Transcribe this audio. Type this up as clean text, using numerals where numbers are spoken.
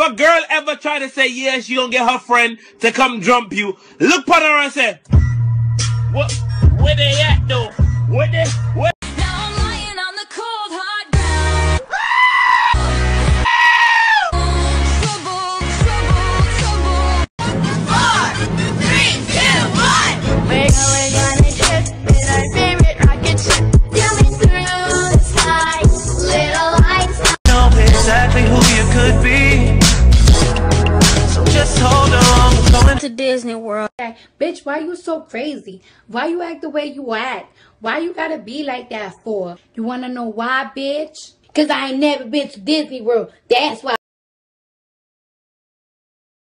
a girl ever try to say yes, she gonna get her friend to come jump you, look at her and say, what? Where they at though? Where they? Where? Now I'm lying on the cold hard ground. Trouble, trouble, trouble. 4, 3, 2, 1. We're going on a trip in our favorite rocket ship. Sailing through the sky, little lights. Know exactly who you could be. So just hold on. Going To Disney World. Bitch, why you so crazy? Why you act the way you act? Why you gotta be like that for? You wanna know why, bitch? Cause I ain't never been to Disney World. That's why.